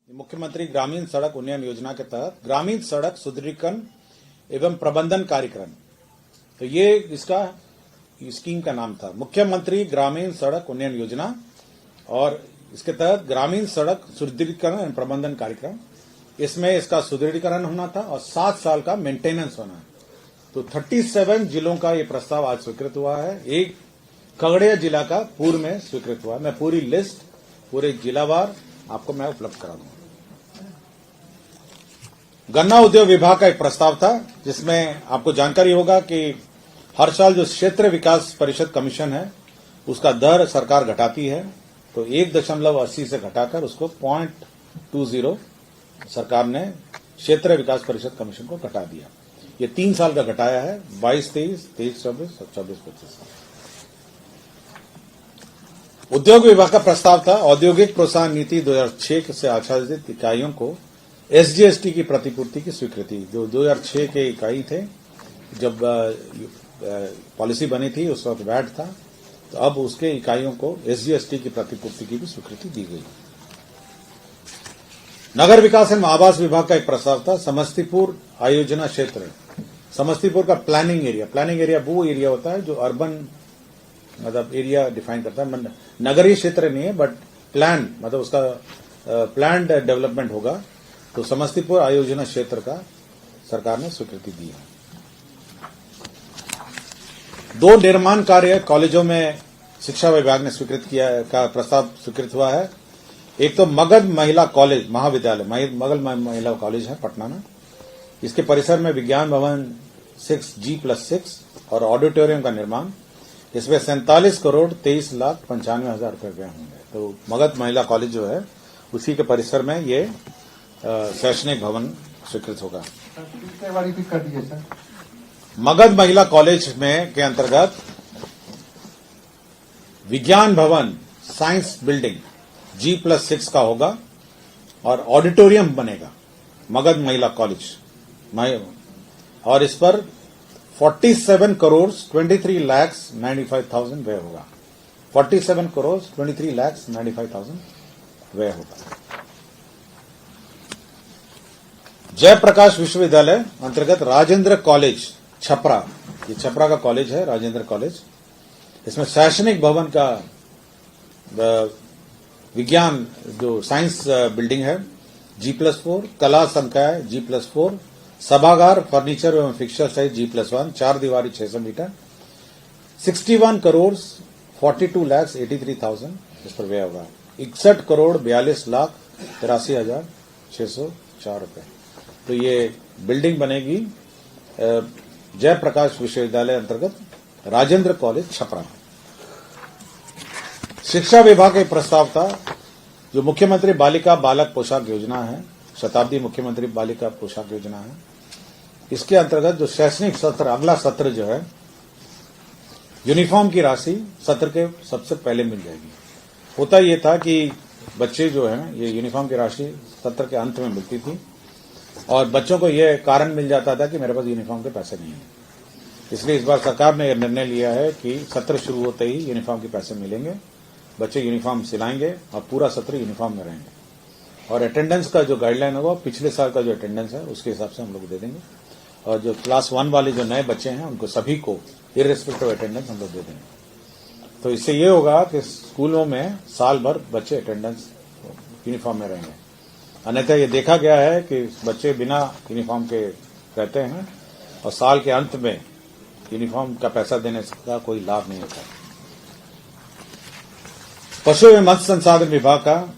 मुख्यमंत्री ग्रामीण सड़क उन्नयन योजना के तहत ग्रामीण सड़क सुदृढ़ीकरण एवं प्रबंधन कार्यक्रम, तो ये इसका स्कीम का नाम था, मुख्यमंत्री ग्रामीण सड़क उन्नयन योजना। और इसके तहत ग्रामीण सड़क सुदृढ़ीकरण एवं प्रबंधन कार्यक्रम, इसमें इसका सुदृढ़ीकरण होना था और 7 साल का मेंटेनेंस होना है। तो 37 जिलों का ये प्रस्ताव आज स्वीकृत हुआ है। एक खगड़िया जिला का पूर्व में स्वीकृत हुआ। मैं पूरी लिस्ट पूरे जिलावार आपको मैं उपलब्ध करा दूंगा। गन्ना उद्योग विभाग का एक प्रस्ताव था, जिसमें आपको जानकारी होगा कि हर साल जो क्षेत्र विकास परिषद कमीशन है उसका दर सरकार घटाती है, तो 1.80 से घटाकर उसको 0.20 सरकार ने क्षेत्र विकास परिषद कमीशन को घटा दिया। ये 3 साल का घटाया है, 22-23, 23-24 और 24-25। उद्योग विभाग का प्रस्ताव था, औद्योगिक प्रोत्साहन नीति 2006 से आच्छादित इकाइयों को एसजीएसटी की प्रतिपूर्ति की स्वीकृति। जो 2006 के इकाई थे, जब पॉलिसी बनी थी उस वक्त वैट था, तो अब उसके इकाइयों को एसजीएसटी की प्रतिपूर्ति की भी स्वीकृति दी गई। नगर विकास एवं आवास विभाग का एक प्रस्ताव था, समस्तीपुर आयोजना क्षेत्र, समस्तीपुर का प्लानिंग एरिया वो एरिया होता है जो अर्बन मतलब एरिया डिफाइन करता है, नगरीय क्षेत्र नहीं है, बट प्लान मतलब उसका प्लान्ड डेवलपमेंट होगा। तो समस्तीपुर आयोजना क्षेत्र का सरकार ने स्वीकृति दी है। 2 निर्माण कार्य कॉलेजों में शिक्षा विभाग ने स्वीकृत किया का प्रस्ताव स्वीकृत हुआ है। एक तो मगध महिला कॉलेज महाविद्यालय, मगध महिला कॉलेज है पटना में। इसके परिसर में विज्ञान भवन 6G+6 और ऑडिटोरियम का निर्माण, इसमें 47 करोड़ 23,95,000 रुपए व्यय होंगे। तो मगध महिला कॉलेज जो है उसी के परिसर में ये शैक्षणिक भवन स्वीकृत होगा। मगध महिला कॉलेज में के अंतर्गत विज्ञान भवन साइंस बिल्डिंग G+6 का होगा और ऑडिटोरियम बनेगा मगध महिला कॉलेज, और इस पर 47 करोड़ 23,95,000 व्यय होगा। 47 करोड़ 23,95,000 व्यय होगा। जयप्रकाश विश्वविद्यालय अंतर्गत राजेंद्र कॉलेज छपरा, ये छपरा का कॉलेज है राजेंद्र कॉलेज। इसमें शैक्षणिक भवन का विज्ञान जो साइंस बिल्डिंग है G+4, कला संकाय G+4, सभागार फर्नीचर एवं फिक्सचर साइज G+1, 4 दीवारी 600 मीटर, 61 करोड़ 42,83,000 इस पर व्यय होगा। 61 करोड़ 42,83,604 रुपए। तो ये बिल्डिंग बनेगी जयप्रकाश विश्वविद्यालय अंतर्गत राजेंद्र कॉलेज छपरा। शिक्षा विभाग का एक प्रस्ताव था, जो मुख्यमंत्री बालिका बालक पोशाक योजना है, शताब्दी मुख्यमंत्री बालिका पोशाक योजना है। इसके अंतर्गत जो शैक्षणिक सत्र अगला सत्र जो है, यूनिफॉर्म की राशि सत्र के सबसे पहले मिल जाएगी। होता ये था कि बच्चे जो है ये यूनिफॉर्म की राशि सत्र के अंत में मिलती थी, और बच्चों को यह कारण मिल जाता था कि मेरे पास यूनिफॉर्म के पैसे नहीं है। इसलिए इस बार सरकार ने यह निर्णय लिया है कि सत्र शुरू होते ही यूनिफॉर्म के पैसे मिलेंगे, बच्चे यूनिफॉर्म सिलाएंगे और पूरा सत्र यूनिफॉर्म में रहेंगे। और अटेंडेंस का जो गाइडलाइन होगा पिछले साल का जो अटेंडेंस है उसके हिसाब से हम लोग दे देंगे। और जो क्लास 1 वाले जो नए बच्चे हैं उनको सभी को इररिस्पेक्टिव अटेंडेंस हम लोग दे देंगे। तो इससे ये होगा कि स्कूलों में साल भर बच्चे अटेंडेंस यूनिफॉर्म में रहेंगे। अन्यथा ये देखा गया है कि बच्चे बिना यूनिफॉर्म के रहते हैं और साल के अंत में यूनिफॉर्म का पैसा देने का कोई लाभ नहीं होता। पशु एवं मत्स्य संसाधन विभाग का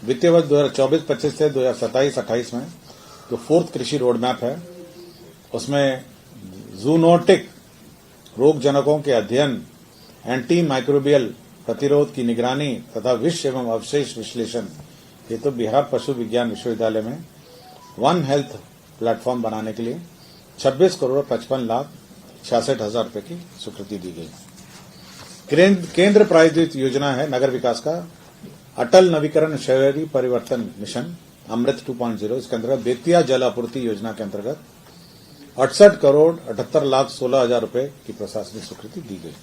वित्तीय वर्ष 2024-25 से 2027-28 में जो 4th कृषि रोड मैप है, उसमें जूनोटिक रोगजनकों के अध्ययन, एंटी माइक्रोबियल प्रतिरोध की निगरानी तथा विष एवं अवशेष विश्लेषण, ये तो बिहार पशु विज्ञान विश्वविद्यालय में वन हेल्थ प्लेटफॉर्म बनाने के लिए 26 करोड़ 55,66,000 रुपए की स्वीकृति दी गई। केंद्र प्रायोजित योजना है नगर विकास का अटल नवीकरण शहरी परिवर्तन मिशन अमृत 2.0। इसके अंतर्गत बेतिया जल आपूर्ति योजना के अंतर्गत 68 करोड़ 78,16,000 रुपए की प्रशासनिक स्वीकृति दी गई।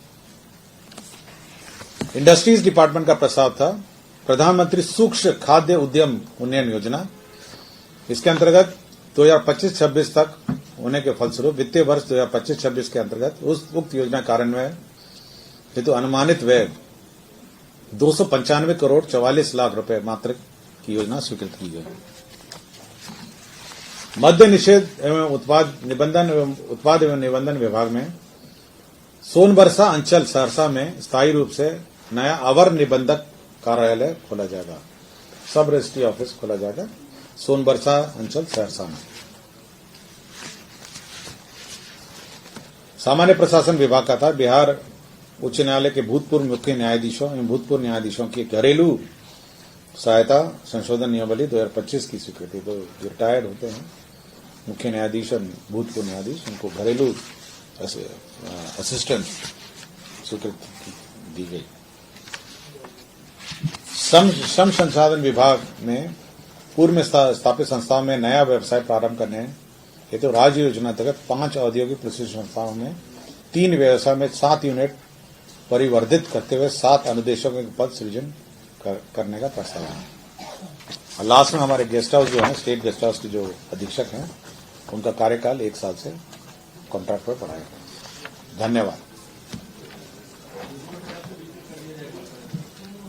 इंडस्ट्रीज डिपार्टमेंट का प्रस्ताव था, प्रधानमंत्री सूक्ष्म खाद्य उद्यम उन्नयन योजना। इसके अंतर्गत 2025-26 तक होने के फलस्वरूप वित्तीय वर्ष 2025-26 के अंतर्गत उस उक्त योजना कार्यान्वयन हेतु अनुमानित व्यय 295 करोड़ 44 लाख रुपए मात्र की योजना स्वीकृत की गई। मद्य निषेध एवं उत्पाद एवं निबंधन विभाग में सोनबरसा अंचल सहरसा में स्थायी रूप से नया अवर निबंधक कार्यालय खोला जाएगा। सब रजिस्ट्री ऑफिस खोला जाएगा सोनबरसा अंचल सहरसा में। सामान्य प्रशासन विभाग का था बिहार उच्च न्यायालय के भूतपूर्व मुख्य न्यायाधीशों एवं भूतपूर्व न्यायाधीशों की घरेलू सहायता संशोधन नियमावली 2025 की स्वीकृति। तो रिटायर्ड होते हैं मुख्य न्यायाधीश और भूतपूर्व न्यायाधीश, उनको घरेलू असिस्टेंट स्वीकृति दी गई। श्रम संसाधन विभाग में पूर्व में स्थापित संस्थाओं में नया व्यवसाय प्रारंभ करने हेतु तो राज्य योजना अंतर्गत 5 औद्योगिक प्रशिक्षण संस्थाओं में 3 व्यवसाय में 7 यूनिट परिवर्धित करते हुए 7 अनुदेशकों के पद सृजन करने का प्रस्ताव है। और लास्ट में हमारे गेस्ट हाउस जो है, स्टेट गेस्ट हाउस के जो अधीक्षक हैं, उनका कार्यकाल 1 साल से कॉन्ट्रैक्ट पर बढ़ाएगा। धन्यवाद।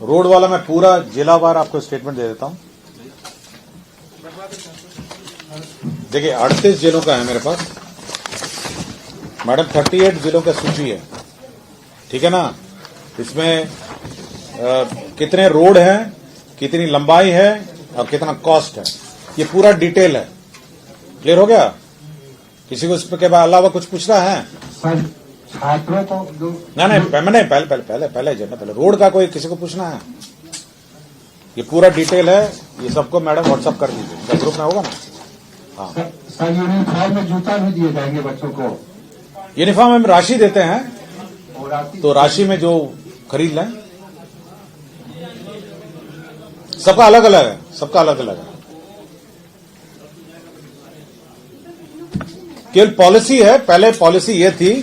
रोड वाला मैं पूरा जिलावार आपको स्टेटमेंट दे देता हूं। देखिए 38 जिलों का है मेरे पास मैडम, 38 जिलों का सूची है, ठीक है ना। इसमें कितने रोड हैं, कितनी लंबाई है और कितना कॉस्ट है, ये पूरा डिटेल है। क्लियर हो गया? किसी को इसके अलावा कुछ पूछना है? छात्रों को नहीं, पहले एजेंडा, पहले रोड का कोई किसी को पूछना है? ये पूरा डिटेल है, ये सबको मैडम व्हाट्सअप कर दीजिए, ग्रुप में होगा ना। हाँ सर, यूनिफॉर्म में जूता भी दिए जाएंगे बच्चों को? यूनिफॉर्म में राशि देते हैं, तो राशि में जो खरीद लें। सबका अलग अलग है, सबका अलग अलग है। केवल पॉलिसी है, पहले पॉलिसी ये थी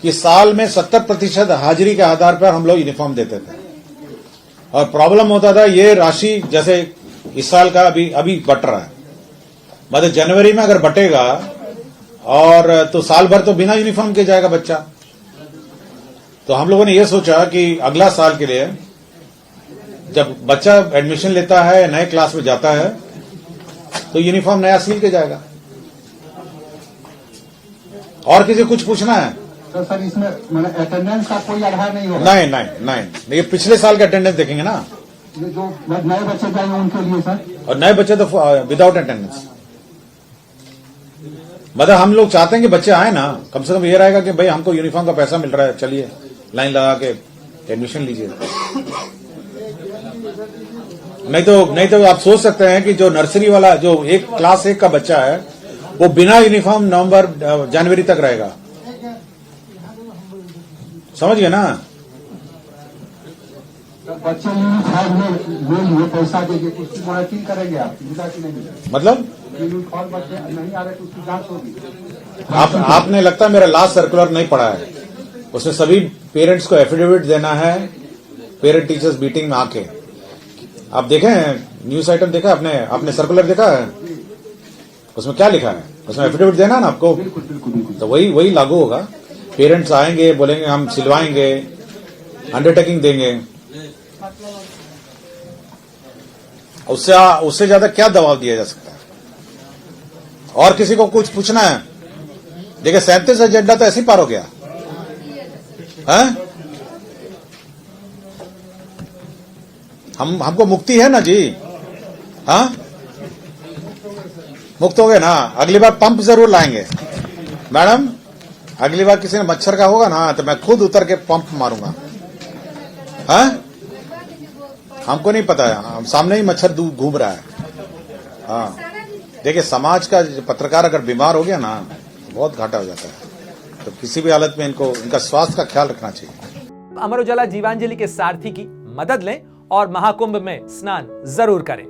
कि साल में 70% हाजिरी के आधार पर हम लोग यूनिफॉर्म देते थे, और प्रॉब्लम होता था ये राशि, जैसे इस साल का अभी बट रहा है, मतलब जनवरी में अगर बटेगा और तो साल भर तो बिना यूनिफॉर्म के जाएगा बच्चा। तो हम लोगों ने ये सोचा कि अगला साल के लिए जब बच्चा एडमिशन लेता है, नए क्लास में जाता है, तो यूनिफॉर्म नया सिल के जाएगा। और किसी कुछ पूछना है? तो सर इसमें अटेंडेंस का कोई आधार नहीं होगा? नहीं, ये पिछले साल के अटेंडेंस देखेंगे ना। ये जो नए बच्चे जाएंगे उनके लिए सर? और नए बच्चे तो विदाउट अटेंडेंस। मतलब हम लोग चाहते हैं कि बच्चे आए ना, कम से कम ये रहेगा कि भाई हमको यूनिफॉर्म का पैसा मिल रहा है, चलिए लाइन लगा के एडमिशन लीजिए। नहीं तो आप सोच सकते हैं कि जो नर्सरी वाला, जो क्लास 1 का बच्चा है, वो बिना यूनिफॉर्म जनवरी तक रहेगा। समझ गए ना? बच्चे यूनिफॉर्म में पैसा देंगे, उसकी मॉनिटरिंग करेंगे आप? मतलब यूनिफॉर्म बच्चे नहीं आ रहे तो उसकी जांच होगी? आपने लगता है मेरा लास्ट सर्कुलर नहीं पढ़ा है। उसमें सभी पेरेंट्स को एफिडेविट देना है, पेरेंट टीचर्स मीटिंग में आके। आप देखें न्यूज आइटम देखा आपने सर्कुलर देखा है? उसमें क्या लिखा है? उसमें एफिडेविट देना है ना आपको। तो वही लागू होगा। पेरेंट्स आएंगे, बोलेंगे हम सिलवाएंगे, अंडरटेकिंग देंगे। उससे ज्यादा क्या दबाव दिया जा सकता है? और किसी को कुछ पूछना है? देखिए 37 एजेंडा तो ऐसे ही पार हो गया है? हमको मुक्ति है ना जी? हाँ, मुक्त हो गए ना। अगली बार पंप जरूर लाएंगे मैडम। अगली बार किसी ने मच्छर का होगा ना, तो मैं खुद उतर के पंप मारूंगा। हाँ, हमको नहीं पता है, हम सामने ही मच्छर घूम रहा है। हाँ, देखिए समाज का पत्रकार अगर बीमार हो गया ना, बहुत घाटा हो जाता है। तो किसी भी हालत में इनका स्वास्थ्य का ख्याल रखना चाहिए। अमर उजाला जीवांजलि के सारथी की मदद लें और महाकुंभ में स्नान जरूर करें।